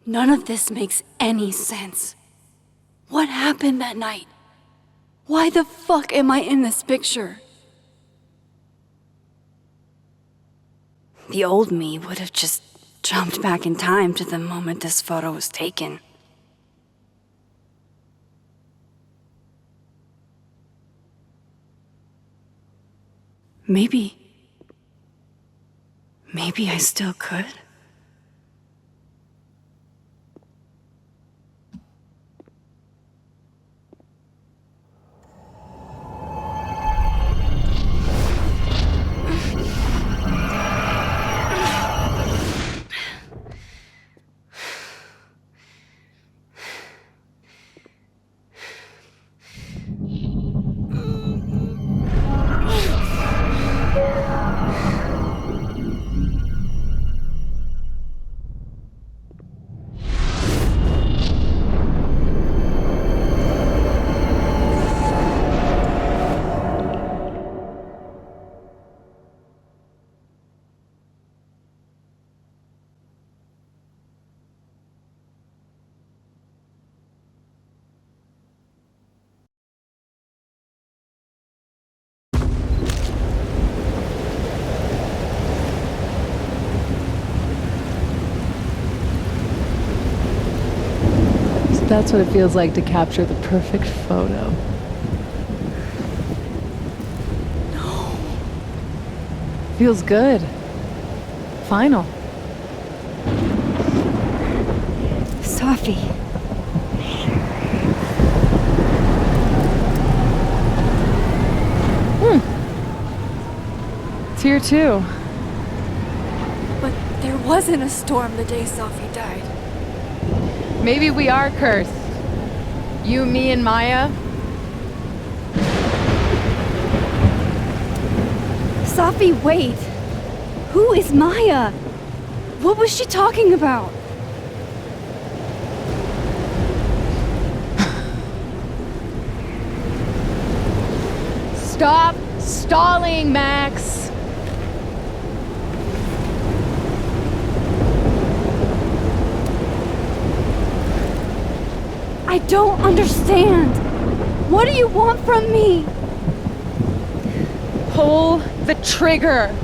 None of this makes any sense. What happened that night? Why the fuck am I in this picture? The old me would have just jumped back in time to the moment this photo was taken. Maybe I still could. That's what it feels like to capture the perfect photo. No. Feels good. Final. Safi. It's here too. But there wasn't a storm the day Safi died. Maybe we are cursed. You, me, and Maya. Safi, wait! Who is Maya? What was she talking about? Stop stalling, Max! I don't understand! What do you want from me? Pull the trigger!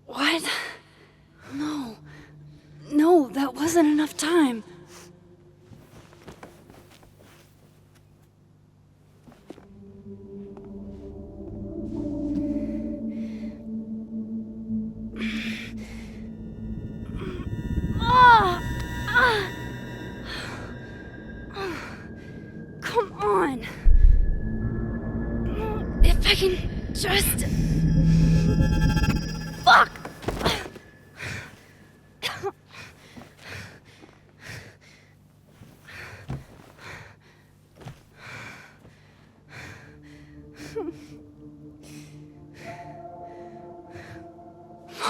What? No. No, that wasn't enough time. Come on. If I can just... Fuck!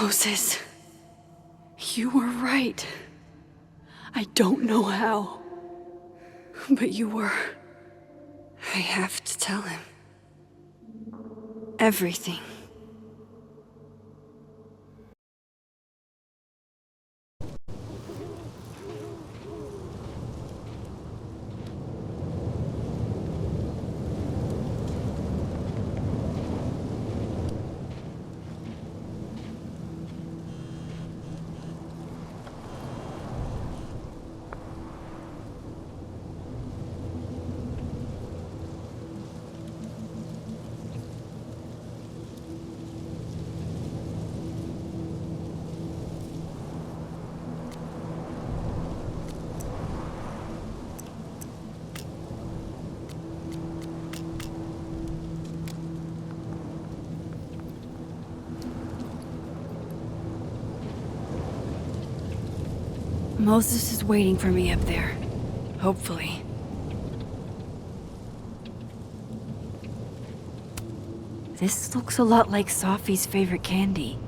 Moses, you were right. I don't know how, but you were. I have to tell him. Everything. Moses is waiting for me up there. Hopefully. This looks a lot like Safi's favorite candy,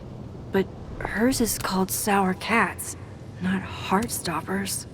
but hers is called Sour Cats, not Heartstoppers.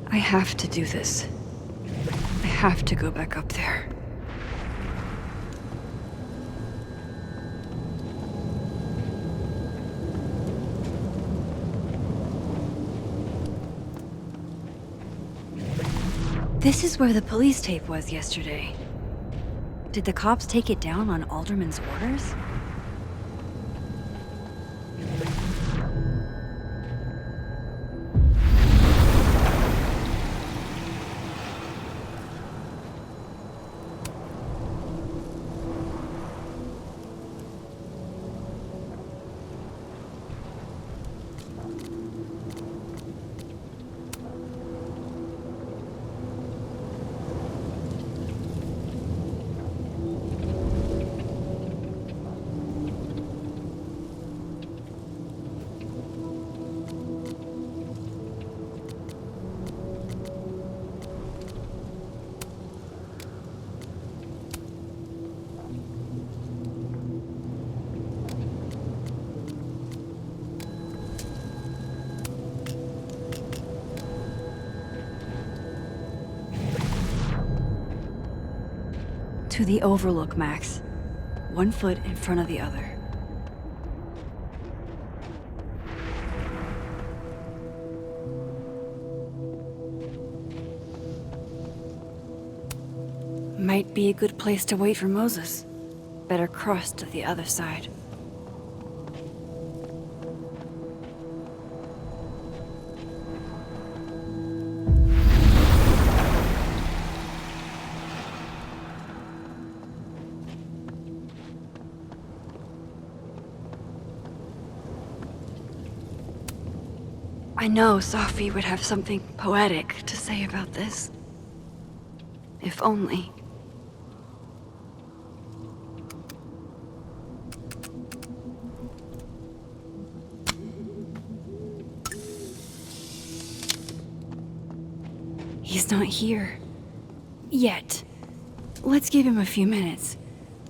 I have to do this. I have to go back up there. This is where the police tape was yesterday. Did the cops take it down on Alderman's orders? To the overlook, Max. 1 foot in front of the other. Might be a good place to wait for Moses. Better cross to the other side. I know Safi would have something poetic to say about this. If only. He's not here. Yet. Let's give him a few minutes.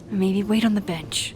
Maybe wait on the bench.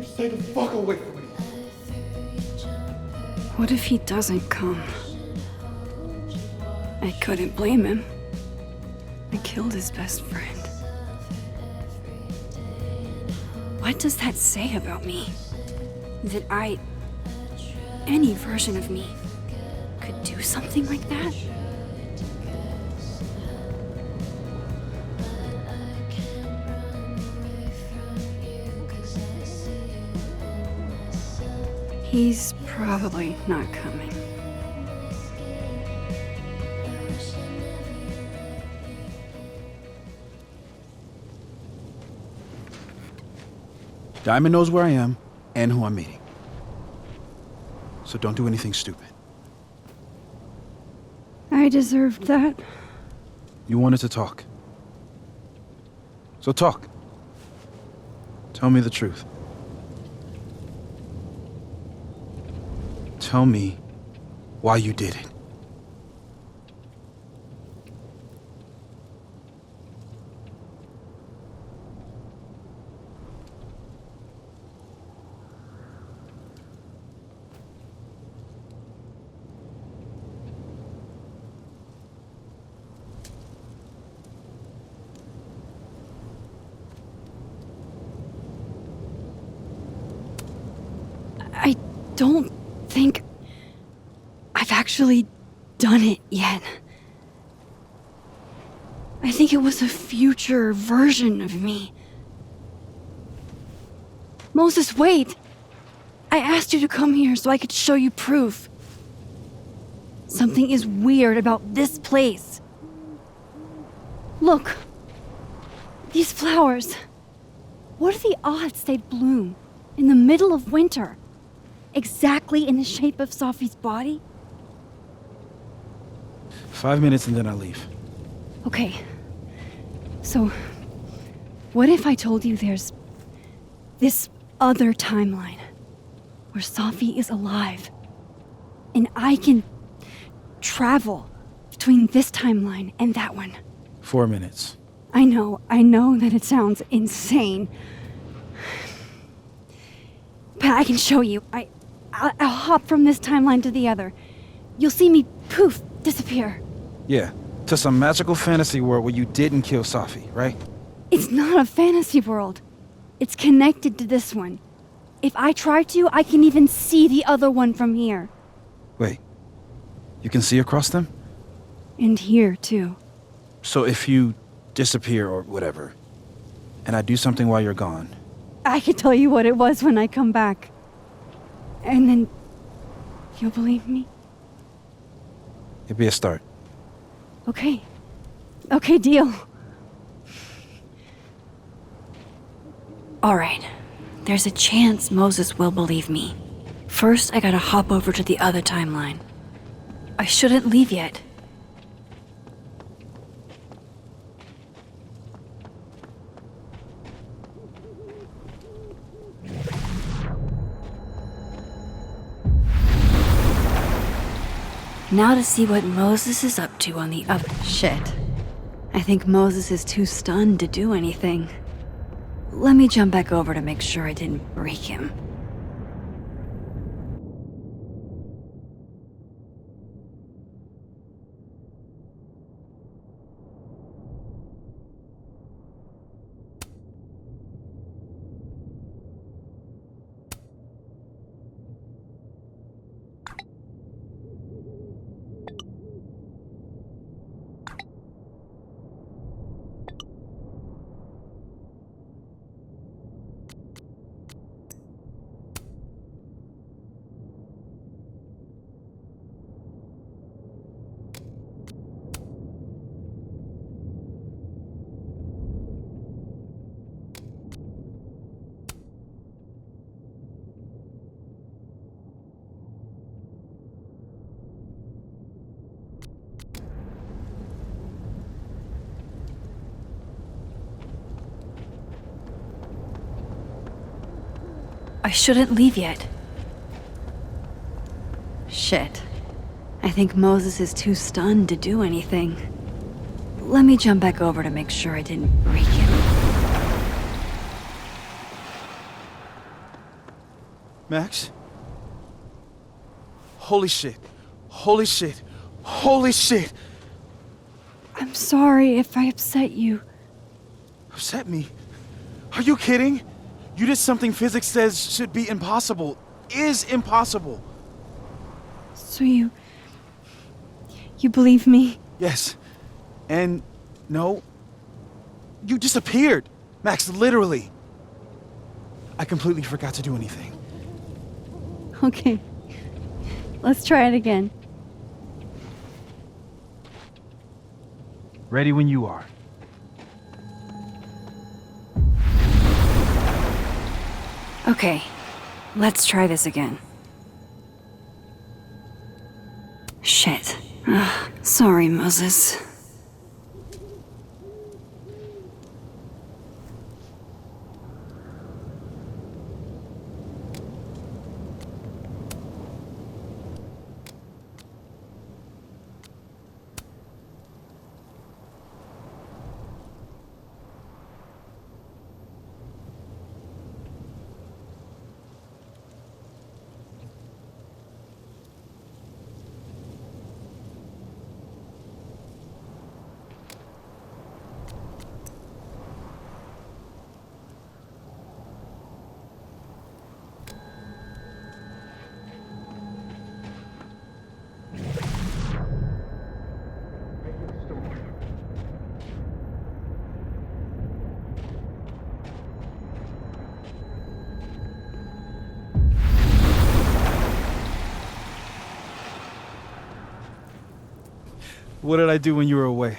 Stay the fuck away from me. What if he doesn't come? I couldn't blame him. I killed his best friend. What does that say about me? That any version of me, could do something like that? He's probably not coming. Diamond knows where I am and who I'm meeting. So don't do anything stupid. I deserved that. You wanted to talk. So talk. Tell me the truth. Tell me why you did it. I don't think I've actually done it yet. I think it was a future version of me. Moses, wait! I asked you to come here so I could show you proof. Something is weird about this place. Look. These flowers. What are the odds they'd bloom in the middle of winter? Exactly in the shape of Safi's body? 5 minutes and then I leave. Okay. So, what if I told you there's this other timeline where Safi is alive and I can travel between this timeline and that one? 4 minutes. I know that it sounds insane. But I can show you. I'll hop from this timeline to the other. You'll see me, poof, disappear. Yeah, to some magical fantasy world where you didn't kill Safi, right? It's not a fantasy world. It's connected to this one. If I try to, I can even see the other one from here. Wait, you can see across them? And here, too. So if you disappear or whatever, and I do something while you're gone, I can tell you what it was when I come back. And then you'll believe me? it'd be a start. Okay. Okay, deal. All right. There's a chance Moses will believe me. First, I gotta hop over to the other timeline. I shouldn't leave yet. Now to see what Moses is up to on the other... Shit. I think Moses is too stunned to do anything. Let me jump back over to make sure I didn't break him. I shouldn't leave yet. Shit. I think Moses is too stunned to do anything. Let me jump back over to make sure I didn't break him. Max? Holy shit. Holy shit. Holy shit. I'm sorry if I upset you. Upset me? Are you kidding? You did something physics says should be impossible. Is impossible. So you believe me? Yes. And no. You disappeared. Max, literally. I completely forgot to do anything. Okay. Let's try it again. Ready when you are. Okay. Let's try this again. Shit. Sorry, Moses. What did I do when you were away?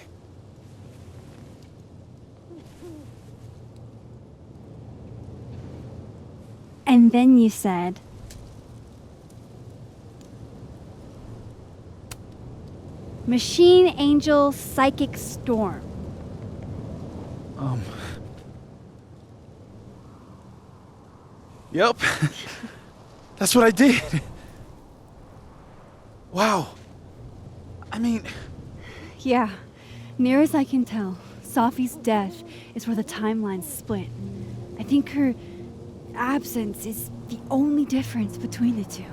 And then you said... Machine Angel Psychic Storm. Yep. That's what I did. Wow. I mean... Yeah, near as I can tell, Safi's death is where the timelines split. I think her absence is the only difference between the two.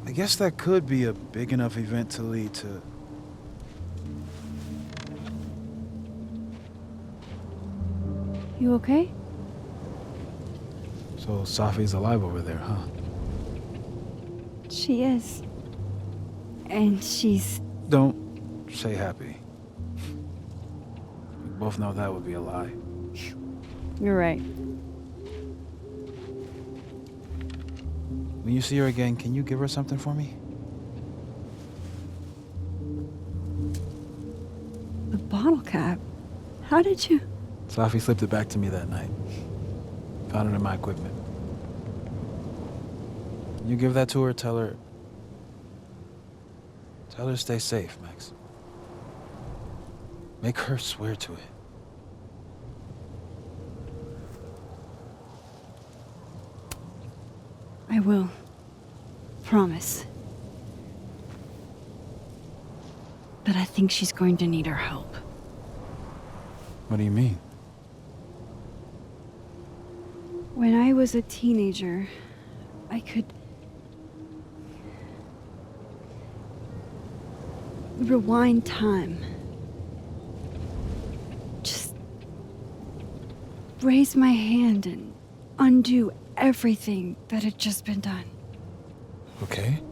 I guess that could be a big enough event to lead to... You okay? So Safi's alive over there, huh? She is. And she's... Don't say happy. We both know that would be a lie. You're right. When you see her again, can you give her something for me? The bottle cap? How did you... Safi slipped it back to me that night. Found it in my equipment. You give that to her, tell her to stay safe, Max. Make her swear to it. I will. Promise. But I think she's going to need our help. What do you mean? When I was a teenager, I could... rewind time. Just... raise my hand and undo everything that had just been done. Okay.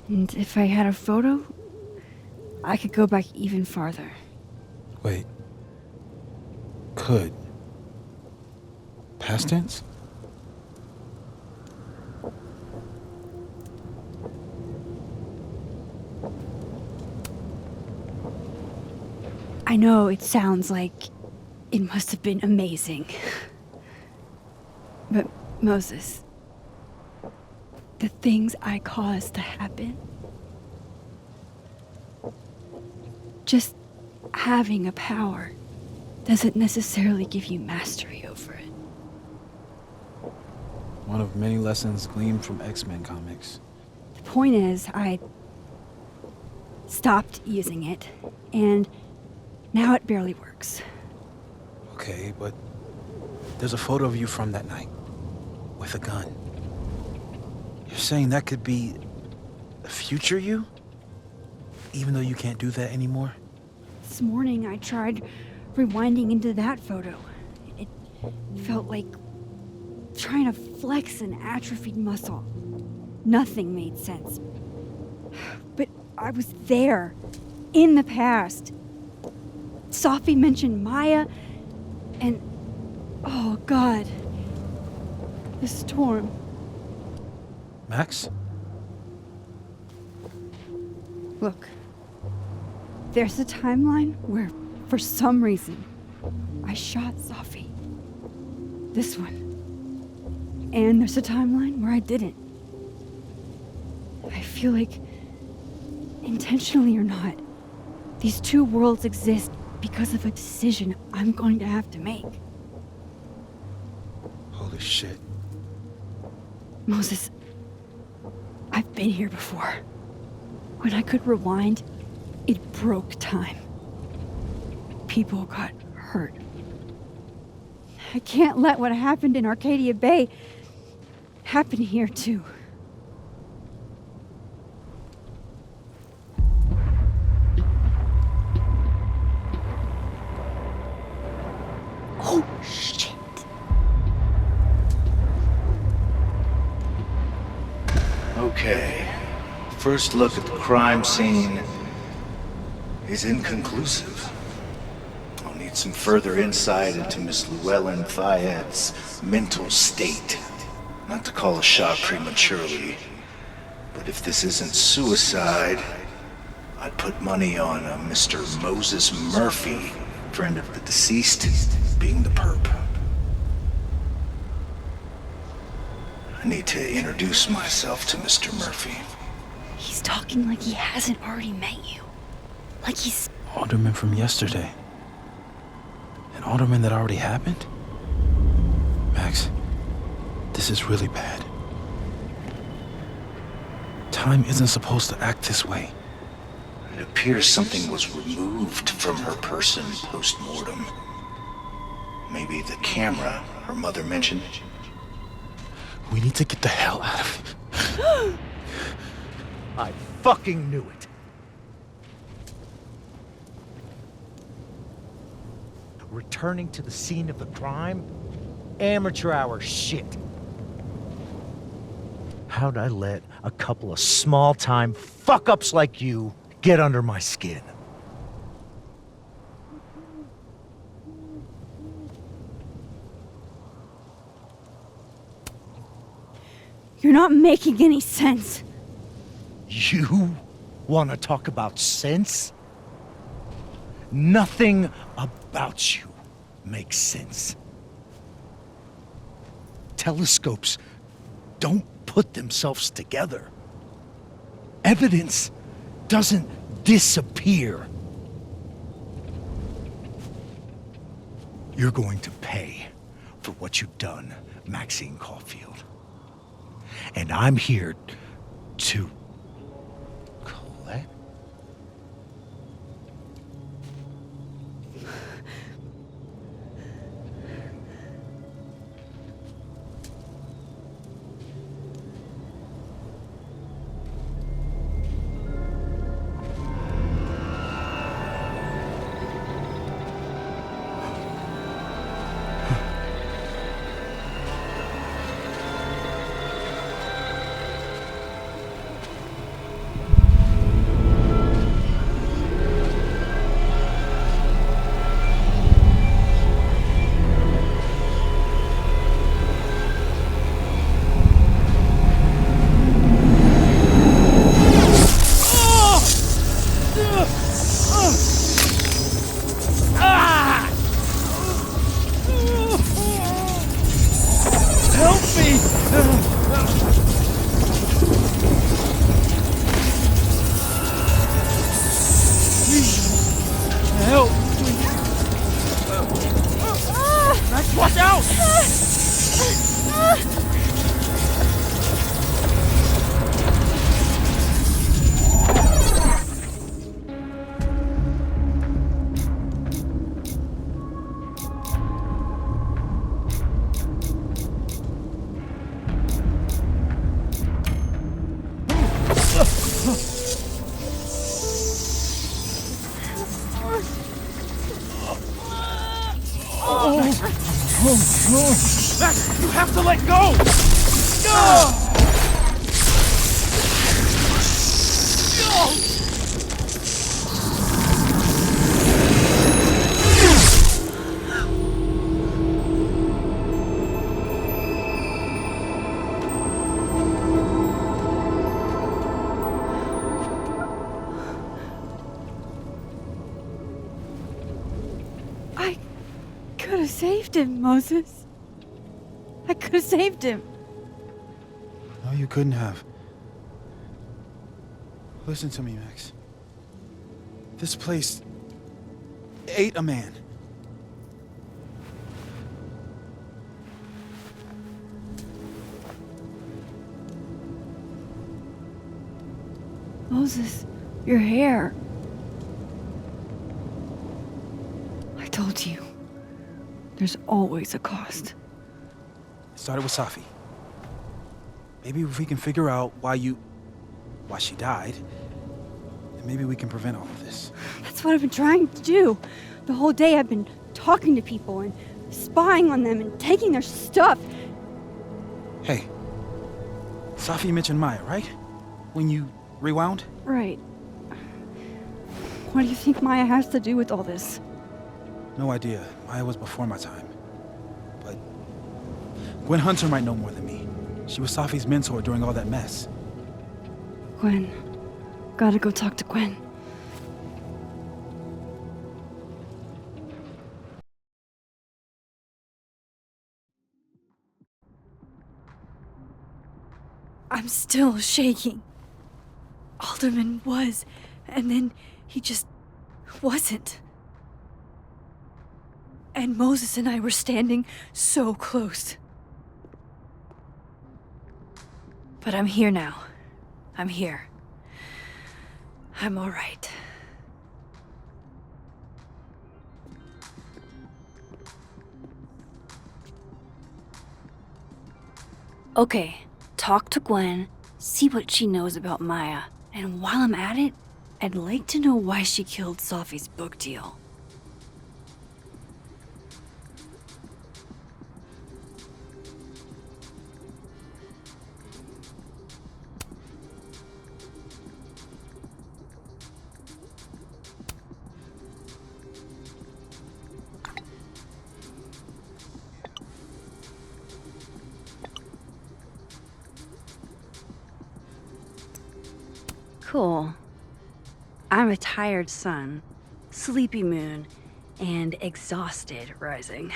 And if I had a photo, I could go back even farther. Wait. Could. Past tense? I know it sounds like it must have been amazing. But Moses, the things I caused to happen, just having a power doesn't necessarily give you mastery over it. One of many lessons gleaned from X-Men comics. The point is, I stopped using it, and now it barely works. Okay, but there's a photo of you from that night with a gun. You're saying that could be a future you? Even though you can't do that anymore? This morning I tried rewinding into that photo. It felt like trying to flex an atrophied muscle. Nothing made sense. But I was there, in the past. Safi mentioned Maya, and oh God, the storm. Max? Look, there's a timeline where, for some reason, I shot Safi. This one. And there's a timeline where I didn't. I feel like, intentionally or not, these two worlds exist because of a decision I'm going to have to make. Holy shit. Moses, I've been here before. When I could rewind, it broke time. People got hurt. I can't let what happened in Arcadia Bay happen here too. Oh, shit. Okay. First look at the crime scene is inconclusive. I'll need some further insight into Miss Llewellyn Fayette's mental state. Not to call a shot prematurely, but if this isn't suicide, I'd put money on a Mr. Moses Murphy, friend of the deceased, being the perp. I need to introduce myself to Mr. Murphy. He's talking like he hasn't already met you. Like he's... Alderman from yesterday. An alderman that already happened? Max, this is really bad. Time isn't supposed to act this way. It appears something was removed from her person post-mortem. Maybe the camera her mother mentioned. We need to get the hell out of here. I fucking knew it. Returning to the scene of the crime? Amateur hour shit. How'd I let a couple of small-time fuck-ups like you get under my skin? You're not making any sense. You want to talk about sense? Nothing about you makes sense. Telescopes don't put themselves together. Evidence doesn't disappear. You're going to pay for what you've done, Maxine Caulfield. And I'm here to collect. Max, you have to let go! have saved him, Moses. I could have saved him. No, you couldn't have. Listen to me, Max. This place ate a man. Moses, your hair. I told you. There's always a cost. It started with Safi. Maybe if we can figure out why she died, then maybe we can prevent all of this. That's what I've been trying to do. The whole day I've been talking to people and spying on them and taking their stuff. Hey, Safi mentioned Maya, right? When you rewound? Right. What do you think Maya has to do with all this? No idea. Maya was before my time. But Gwen Hunter might know more than me. She was Safi's mentor during all that mess. Gwen. Gotta go talk to Gwen. I'm still shaking. Alderman was, and then he just wasn't. And Moses and I were standing so close. But I'm here now. I'm here. I'm all right. Okay, talk to Gwen, see what she knows about Maya, and while I'm at it, I'd like to know why she killed Safi's book deal. Cool. I'm a tired sun, sleepy moon, and exhausted rising.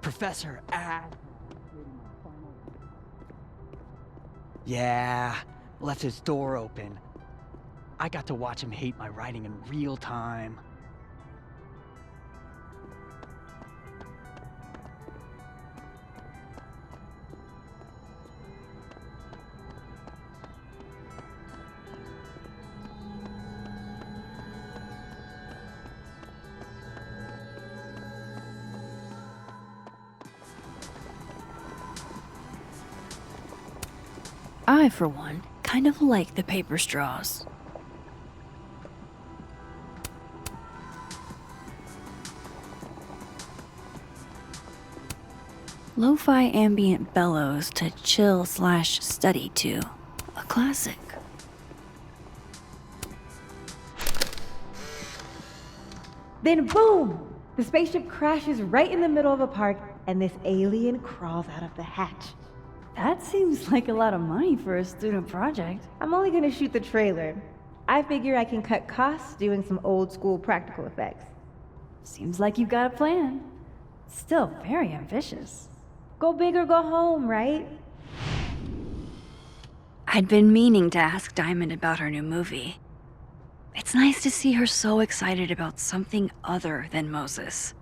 Professor Yeah, left his door open. I got to watch him hate my writing in real time. I, for one, kind of like the paper straws. Lo-fi ambient bellows to chill/study to. A classic. Then boom! The spaceship crashes right in the middle of a park, and this alien crawls out of the hatch. That seems like a lot of money for a student project. I'm only gonna shoot the trailer. I figure I can cut costs doing some old school practical effects. Seems like you've got a plan. Still very ambitious. Go big or go home, right? I'd been meaning to ask Diamond about her new movie. It's nice to see her so excited about something other than Moses.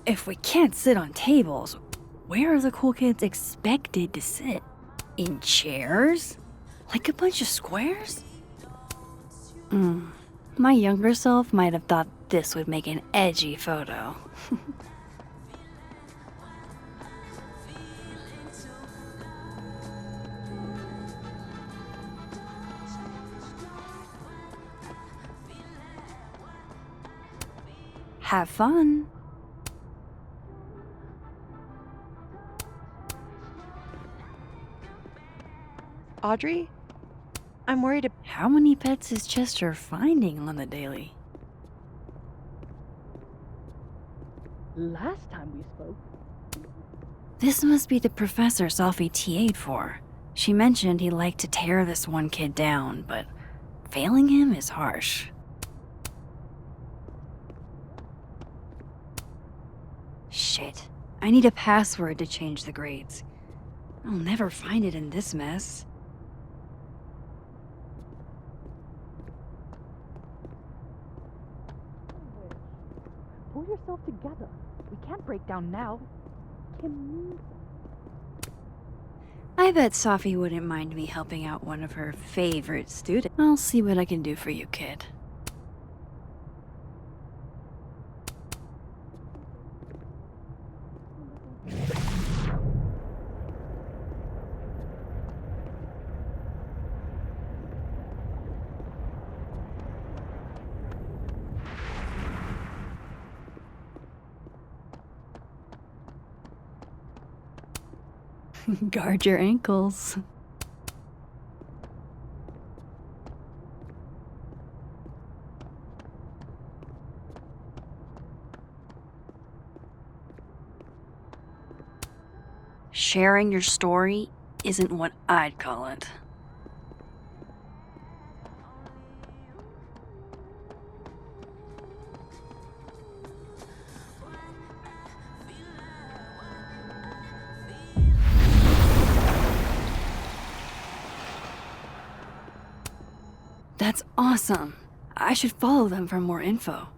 If we can't sit on tables, where are the cool kids expected to sit? In chairs? Like a bunch of squares? My younger self might have thought this would make an edgy photo. Have fun. Audrey? I'm worried about... How many pets is Chester finding on the daily? Last time we spoke... This must be the professor Safi TA'd for. She mentioned he liked to tear this one kid down, but failing him is harsh. Shit. I need a password to change the grades. I'll never find it in this mess. Pull yourself together. We can't break down now. Kim needs... I bet Safi wouldn't mind me helping out one of her favorite students. I'll see what I can do for you, kid. Guard your ankles. Sharing your story isn't what I'd call it. That's awesome. I should follow them for more info.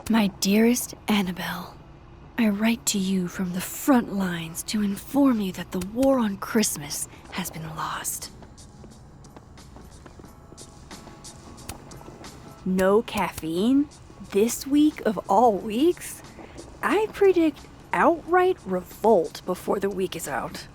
My dearest Annabelle, I write to you from the front lines to inform you that the war on Christmas has been lost. No caffeine? This week of all weeks? I predict outright revolt before the week is out.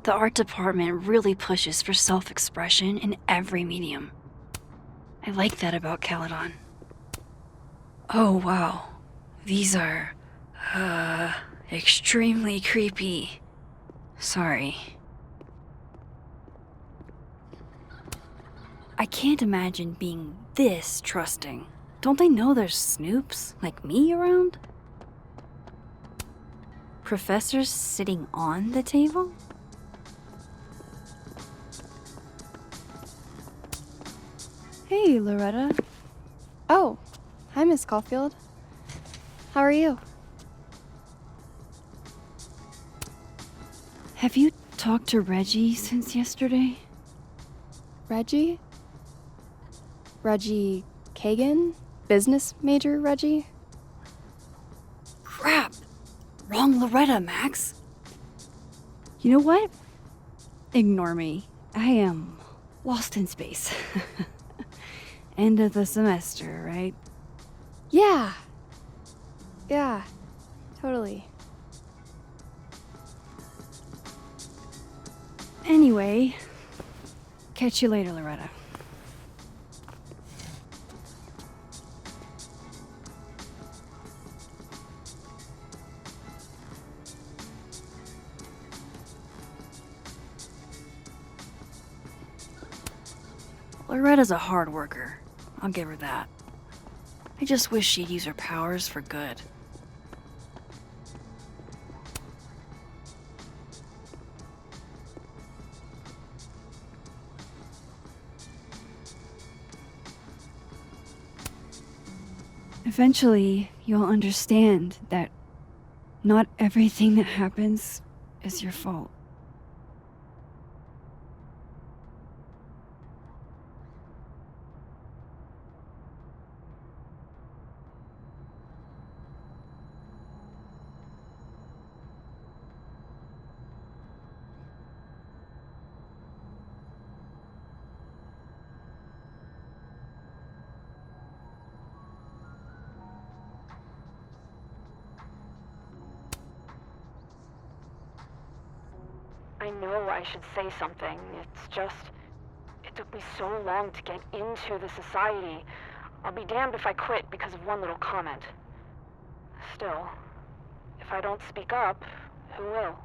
The art department really pushes for self-expression in every medium. I like that about Caledon. Oh wow, these are, extremely creepy. Sorry. I can't imagine being this trusting. Don't they know there's snoops like me around? Professors sitting on the table? Hey, Loretta. Oh, hi, Miss Caulfield. How are you? Have you talked to Reggie since yesterday? Reggie? Reggie Kagan? Business major Reggie? Crap! Wrong Loretta, Max. You know what? Ignore me. I am lost in space. End of the semester, right? Yeah. Yeah, totally. Catch you later, Loretta. Loretta's a hard worker. I'll give her that. I just wish she'd use her powers for good. Eventually, you'll understand that not everything that happens is your fault. I know I should say something. It's just... It took me so long to get into the society. I'll be damned if I quit because of one little comment. Still, if I don't speak up, who will?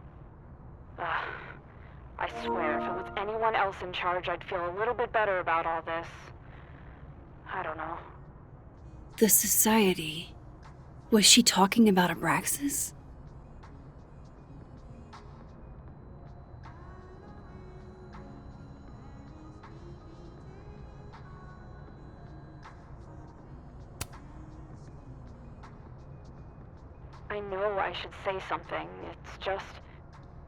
I swear, if it was anyone else in charge, I'd feel a little bit better about all this. I don't know. The society? Was she talking about Abraxas? I know I should say something. It's just...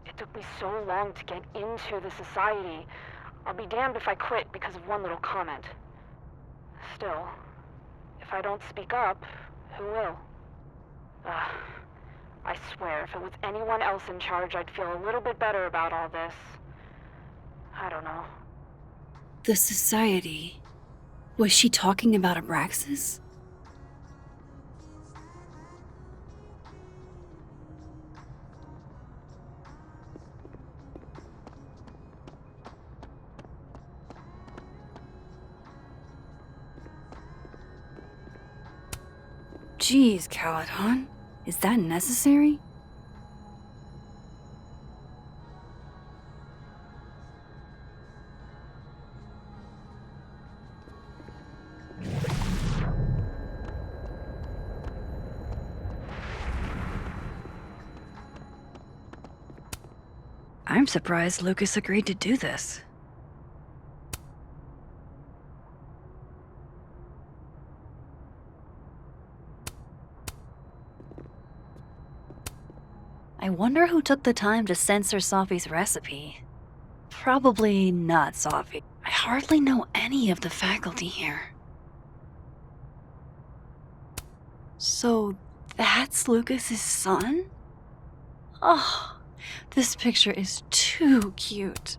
It took me so long to get into the society. I'll be damned if I quit because of one little comment. Still, if I don't speak up, who will? I swear, if it was anyone else in charge, I'd feel a little bit better about all this. I don't know. The society? Was she talking about Abraxas? Jeez, Caladon. Is that necessary? I'm surprised Lucas agreed to do this. I wonder who took the time to censor Safi's recipe. Probably not Safi. I hardly know any of the faculty here. So that's Lucas's son? Oh, this picture is too cute.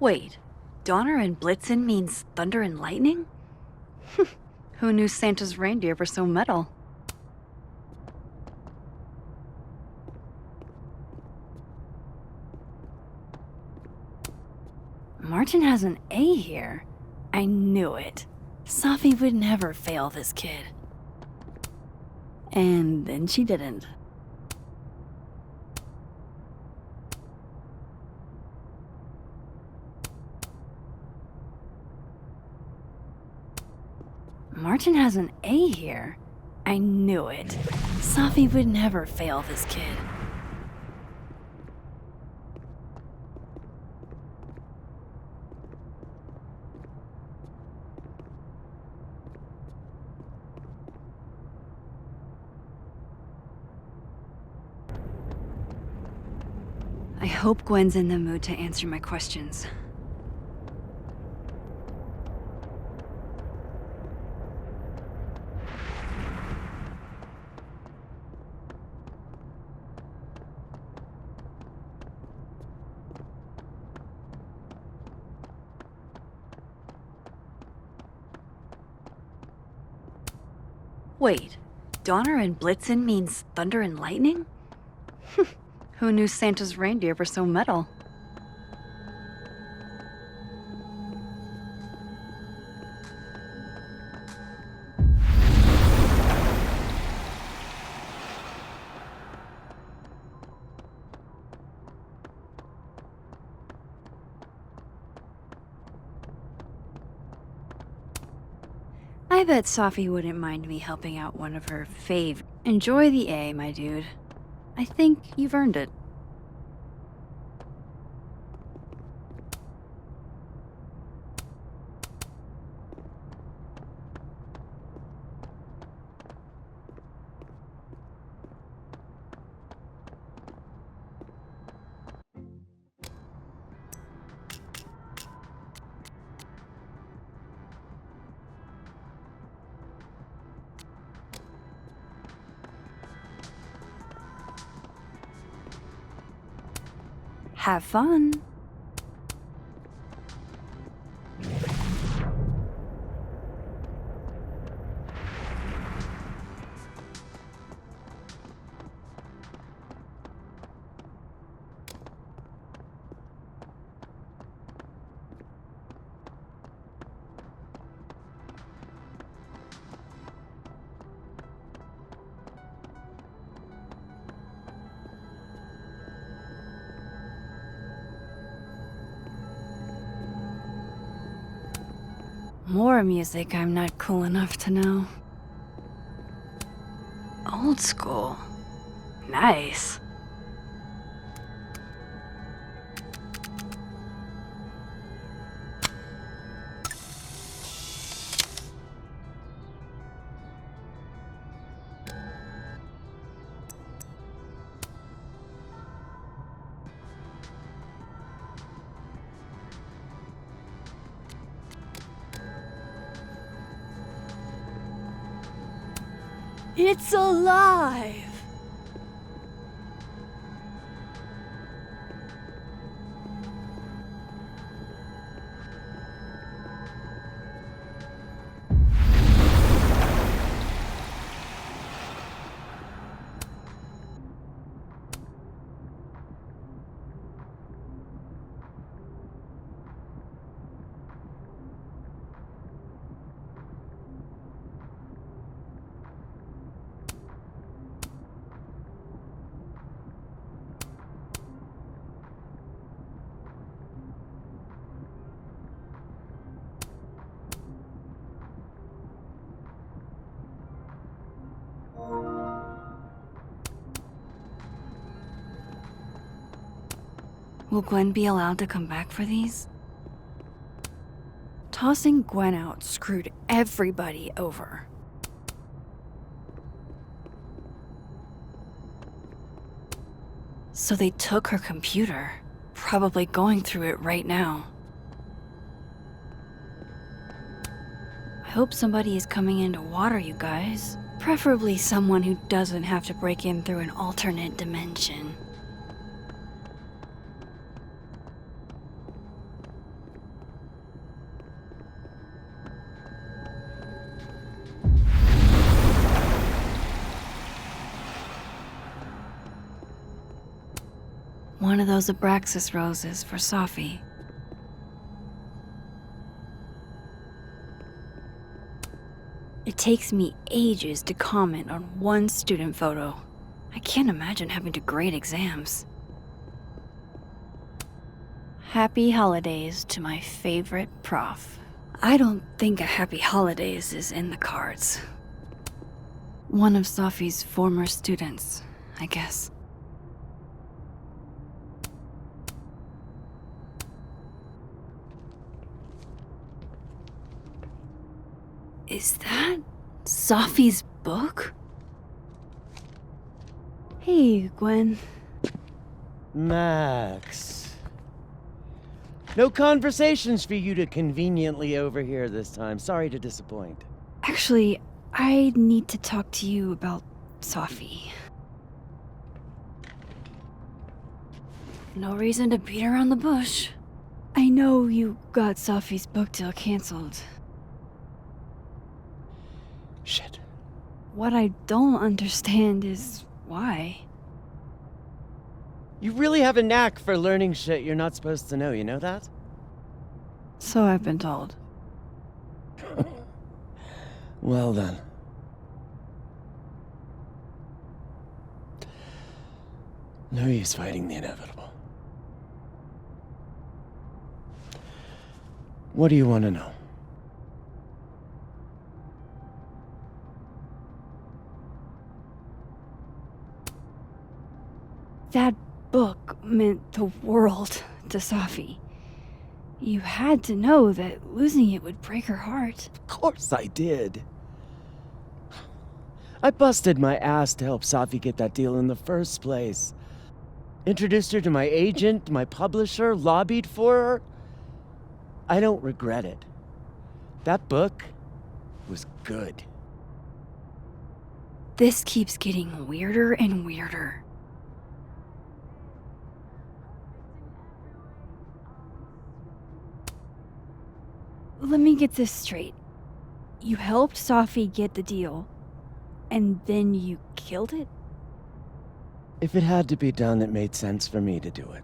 Wait, Donner and Blitzen means thunder and lightning? Who knew Santa's reindeer were so metal? Martin has an A here. I knew it. Safi would never fail this kid. And then she didn't. Martin has an A here. I knew it. Safi would never fail this kid. I hope Gwen's in the mood to answer my questions. Wait, Donner and Blitzen means thunder and lightning? Who knew Santa's reindeer were so metal? I bet Safi wouldn't mind me helping out one of her fave. Enjoy the A, my dude. I think you've earned it. Have fun. More music I'm not cool enough to know. Old school. Nice. It's alive! Will Gwen be allowed to come back for these? Tossing Gwen out screwed everybody over. So they took her computer, probably going through it right now. I hope somebody is coming in to water you guys. Preferably someone who doesn't have to break in through an alternate dimension. One of those Abraxas roses for Safi. It takes me ages to comment on one student photo. I can't imagine having to grade exams. Happy holidays to my favorite prof. I don't think a happy holidays is in the cards. One of Safi's former students, I guess. Is that Safi's book? Hey, Gwen. Max. No conversations for you to conveniently overhear this time. Sorry to disappoint. Actually, I need to talk to you about Safi. No reason to beat around the bush. I know you got Safi's book deal canceled. Shit. What I don't understand is why. You really have a knack for learning shit you're not supposed to know, you know that? So I've been told. Well then. No use fighting the inevitable. What do you want to know? That book meant the world to Safi. You had to know that losing it would break her heart. Of course I did. I busted my ass to help Safi get that deal in the first place. Introduced her to my agent, my publisher, lobbied for her. I don't regret it. That book was good. This keeps getting weirder and weirder. Let me get this straight. You helped Safi get the deal, and then you killed it? If it had to be done, it made sense for me to do it.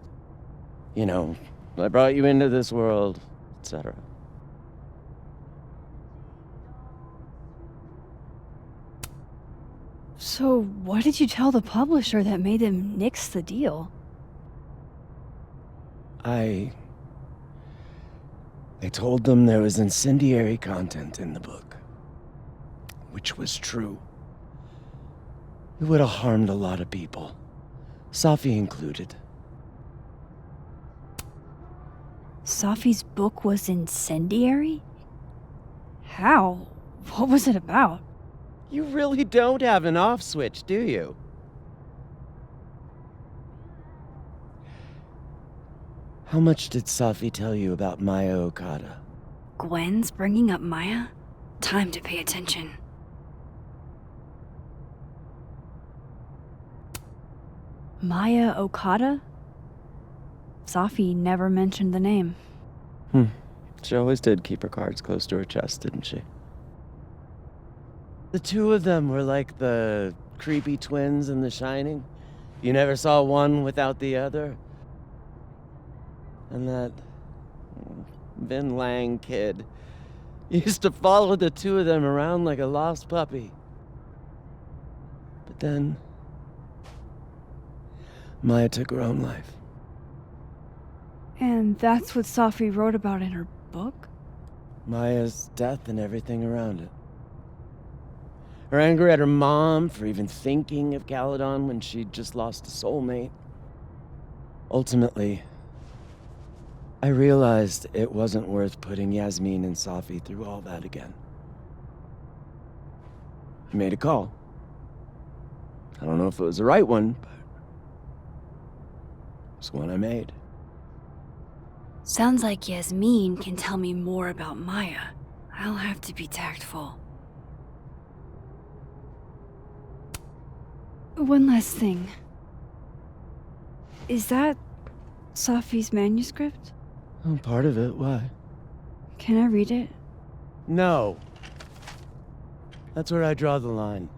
You know, I brought you into this world, etc. So what did you tell the publisher that made them nix the deal? I told them there was incendiary content in the book. Which was true. It would have harmed a lot of people. Safi included. Safi's book was incendiary? How? What was it about? You really don't have an off switch, do you? How much did Safi tell you about Maya Okada? Gwen's bringing up Maya? Time to pay attention. Maya Okada? Safi never mentioned the name. She always did keep her cards close to her chest, didn't she? The two of them were like the creepy twins in The Shining. You never saw one without the other. And that Vin Lang kid used to follow the two of them around like a lost puppy. But then Maya took her own life. And that's what Safi wrote about in her book? Maya's death and everything around it. Her anger at her mom for even thinking of Caledon when she'd just lost a soulmate. Ultimately, I realized it wasn't worth putting Yasmin and Safi through all that again. I made a call. I don't know if it was the right one, but it was one I made. Sounds like Yasmin can tell me more about Maya. I'll have to be tactful. One last thing. Is that Safi's manuscript? Oh, part of it. Why? Can I read it? No. That's where I draw the line.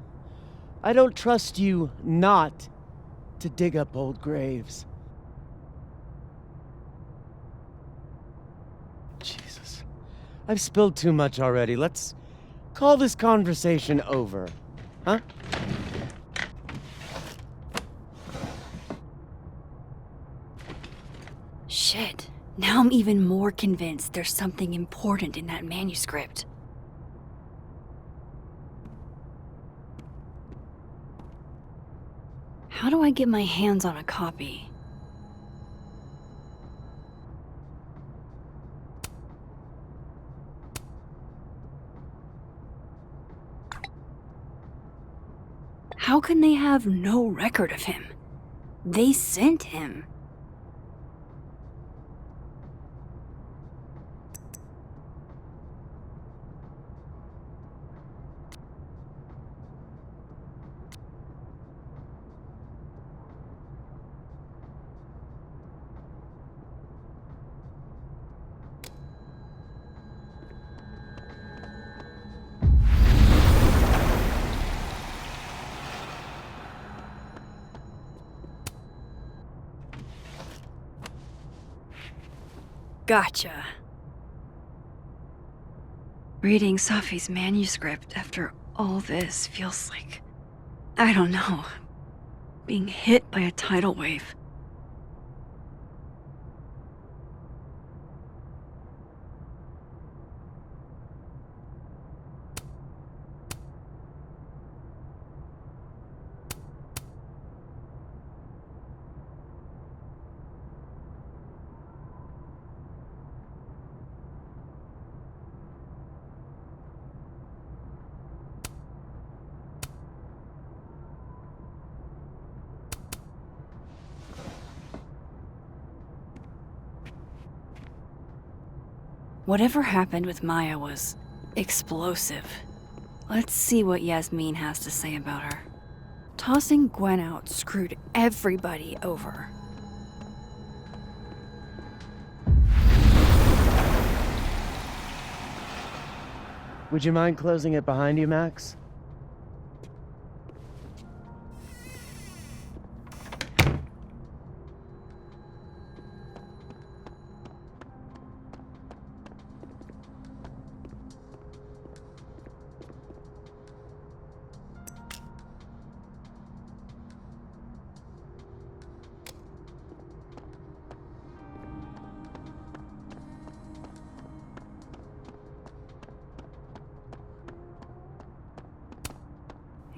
I don't trust you not to dig up old graves. Jesus. I've spilled too much already. Let's call this conversation over. Huh? Shit. Now I'm even more convinced there's something important in that manuscript. How do I get my hands on a copy? How can they have no record of him? They sent him. Gotcha. Reading Safi's manuscript after all this feels like, I don't know, being hit by a tidal wave. Whatever happened with Maya was explosive. Let's see what Yasmin has to say about her. Tossing Gwen out screwed everybody over. Would you mind closing it behind you, Max?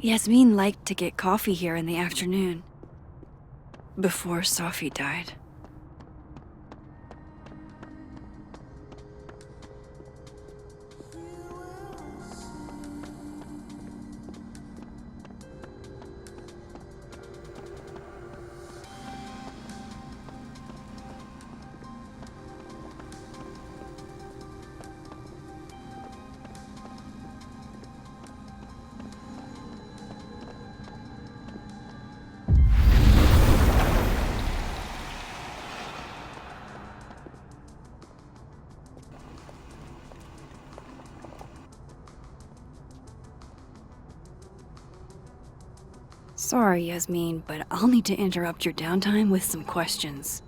Yasmin liked to get coffee here in the afternoon. Before Safi died. Sorry, Yasmin, but I'll need to interrupt your downtime with some questions.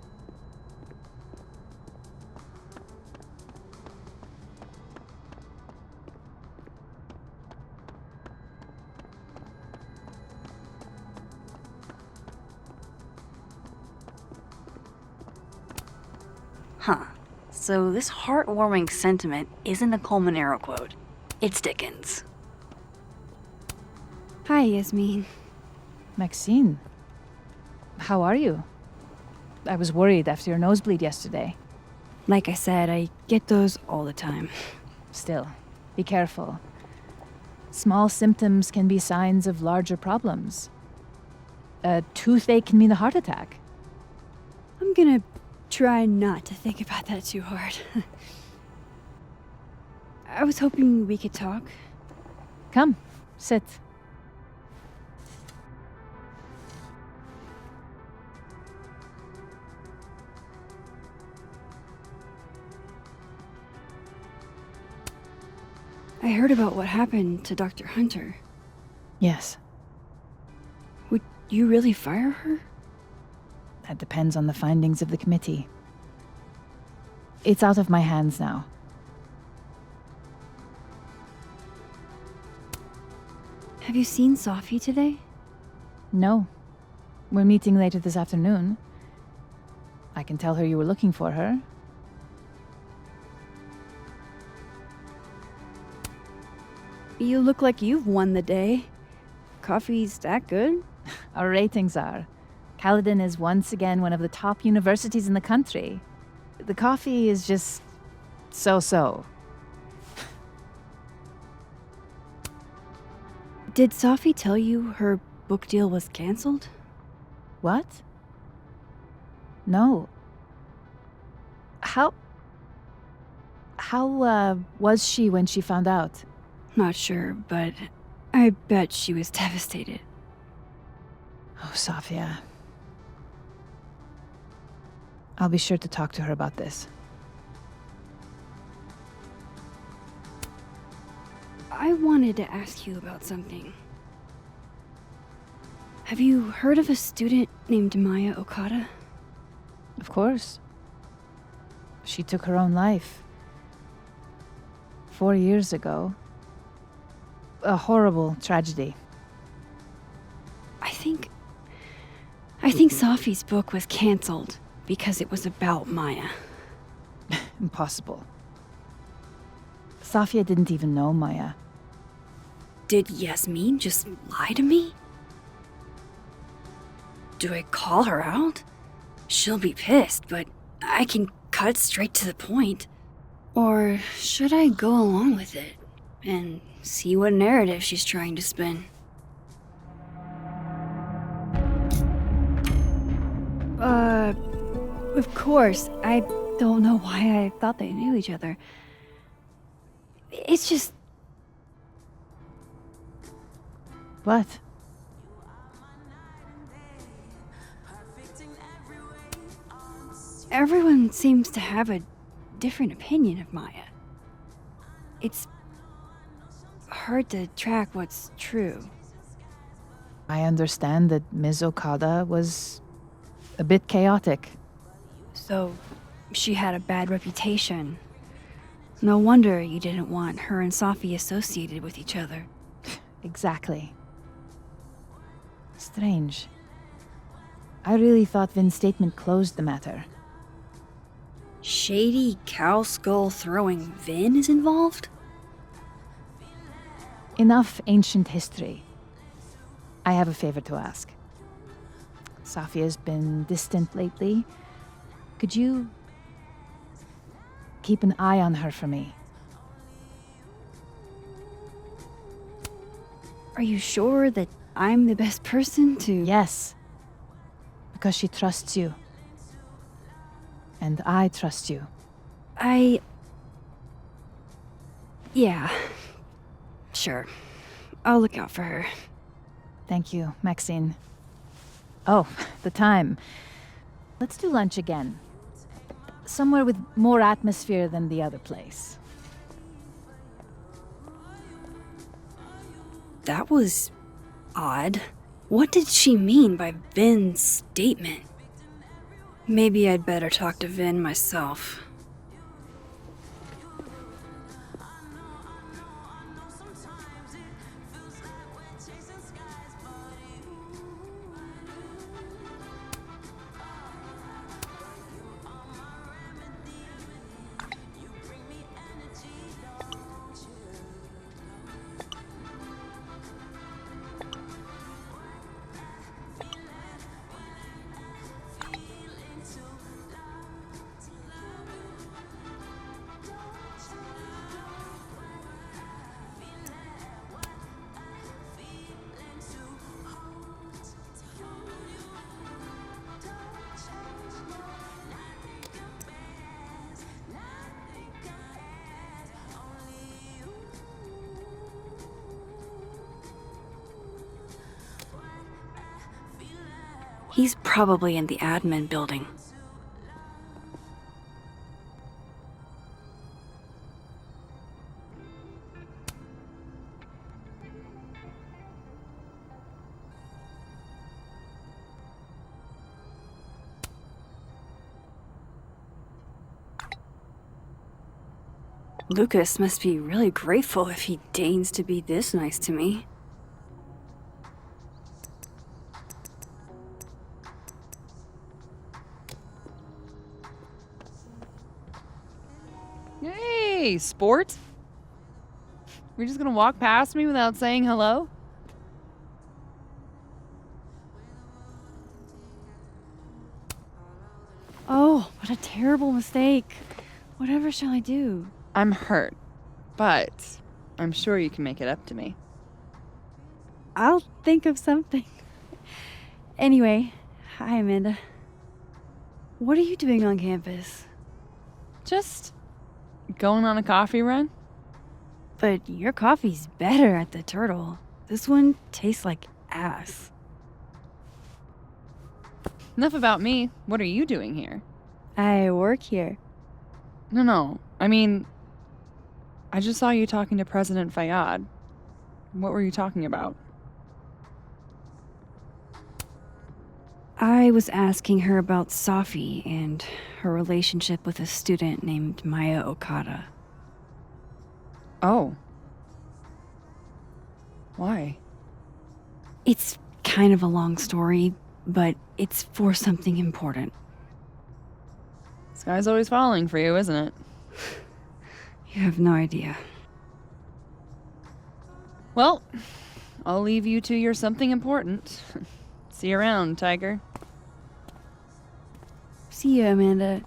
Huh. So this heartwarming sentiment isn't a Colmenero quote. It's Dickens. Hi, Yasmin. Maxine, how are you? I was worried after your nosebleed yesterday. Like I said, I get those all the time. Still, be careful. Small symptoms can be signs of larger problems. A toothache can mean a heart attack. I'm gonna try not to think about that too hard. I was hoping we could talk. Come, sit. I heard about what happened to Dr. Hunter. Yes. Would you really fire her? That depends on the findings of the committee. It's out of my hands now. Have you seen Safi today? No. We're meeting later this afternoon. I can tell her you were looking for her. You look like you've won the day. Coffee's that good? Our ratings are. Caledon is once again one of the top universities in the country. The coffee is just so-so. Did Safi tell you her book deal was canceled? What? No. How was she when she found out? Not sure, but I bet she was devastated. Oh, Safia. I'll be sure to talk to her about this. I wanted to ask you about something. Have you heard of a student named Maya Okada? Of course. She took her own life. 4 years ago. A horrible tragedy. I think Safi's book was cancelled because it was about Maya. Impossible. Safia didn't even know Maya. Did Yasmin just lie to me? Do I call her out? She'll be pissed, but I can cut straight to the point. Or should I go along with it and see what narrative she's trying to spin? Of course, I don't know why I thought they knew each other. It's just... What? Everyone seems to have a different opinion of Maya. It's hard to track what's true. I understand that Ms. Okada was a bit chaotic. So, she had a bad reputation. No wonder you didn't want her and Safi associated with each other. Exactly. Strange. I really thought Vin's statement closed the matter. Shady cow skull throwing Vin is involved? Enough ancient history. I have a favor to ask. Safia's been distant lately. Could you keep an eye on her for me? Are you sure that I'm the best person to... Yes. Because she trusts you. And I trust you. Yeah. Sure. I'll look out for her. Thank you, Maxine. Oh, the time. Let's do lunch again. Somewhere with more atmosphere than the other place. That was odd. What did she mean by Vin's statement? Maybe I'd better talk to Vin myself. He's probably in the admin building. Lucas must be really grateful if he deigns to be this nice to me. Hey, sport? We're just gonna walk past me without saying hello? Oh, what a terrible mistake. Whatever shall I do? I'm hurt, but I'm sure you can make it up to me. I'll think of something. Anyway, hi Amanda. What are you doing on campus? Just going on a coffee run? But your coffee's better at the Turtle. This one tastes like ass. Enough about me. What are you doing here? I work here. No. I mean, I just saw you talking to President Fayyad. What were you talking about? I was asking her about Safi and her relationship with a student named Maya Okada. Oh. Why? It's kind of a long story, but it's for something important. This guy's always falling for you, isn't it? You have no idea. Well, I'll leave you to your something important. See you around, Tiger. See you, Amanda.